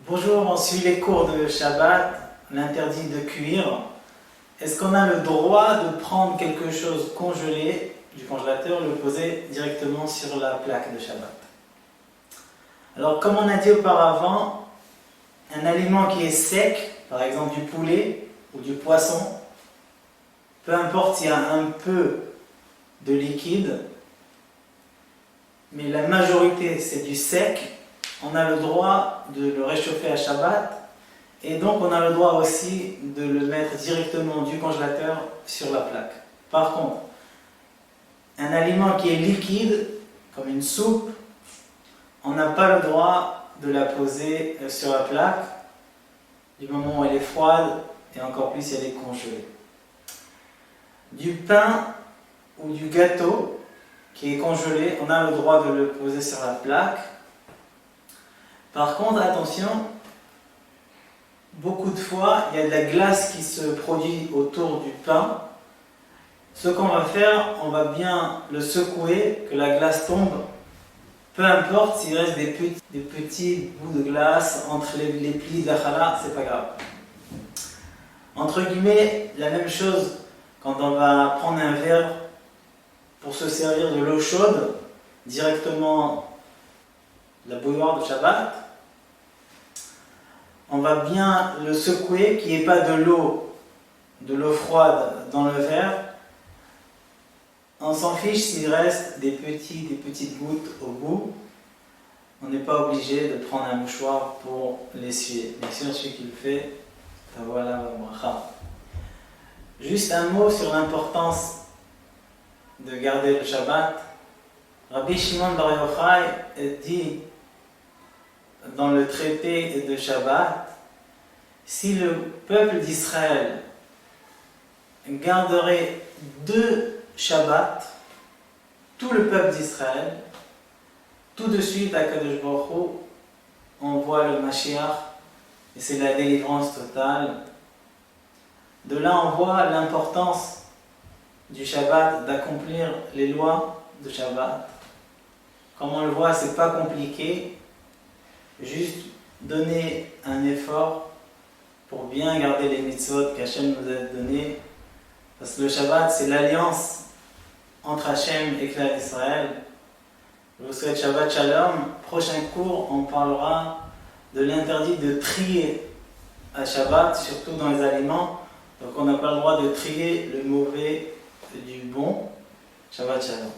Bonjour, on suit les cours de Shabbat, l'interdit de cuire. Est-ce qu'on a le droit de prendre quelque chose congelé du congélateur, le poser directement sur la plaque de Shabbat? Alors, comme on a dit auparavant, un aliment qui est sec, par exemple du poulet ou du poisson, peu importe s'il y a un peu de liquide, mais la majorité c'est du sec, on a le droit de le réchauffer à Shabbat et donc on a le droit aussi de le mettre directement du congélateur sur la plaque. Par contre, un aliment qui est liquide, comme une soupe, on n'a pas le droit de la poser sur la plaque du moment où elle est froide et encore plus si elle est congelée. Du pain ou du gâteau qui est congelé, on a le droit de le poser sur la plaque. Par contre, attention, beaucoup de fois, il y a de la glace qui se produit autour du pain. Ce qu'on va faire, on va bien le secouer, que la glace tombe. Peu importe s'il reste des petits bouts de glace entre les plis de la challah, c'est pas grave. Entre guillemets, la même chose quand on va prendre un verre pour se servir de l'eau chaude, directement de la bouilloire de Shabbat. On va bien le secouer, qu'il n'y ait pas de l'eau froide dans le verre. On s'en fiche s'il reste des petites gouttes au bout. On n'est pas obligé de prendre un mouchoir pour l'essuyer. Bien sûr, celui qui le fait, voilà, juste un mot sur l'importance de garder le Shabbat. Rabbi Shimon Bar Yochai dit dans le traité de Shabbat, si le peuple d'Israël garderait 2 Shabbats, tout le peuple d'Israël, tout de suite à Kadosh Baruch Hu, on voit le Mashiach et c'est la délivrance totale. De là on voit l'importance du Shabbat, d'accomplir les lois de Shabbat. Comme on le voit, c'est pas compliqué, juste donner un effort pour bien garder les mitzvot qu'Hachem nous a données, parce que le Shabbat c'est l'alliance entre Hachem et Klal Israël. Je vous souhaite Shabbat Shalom. Prochain cours, on parlera de l'interdit de trier à Shabbat, surtout dans les aliments. Donc on n'a pas le droit de trier le mauvais du bon. Shabbat Shalom.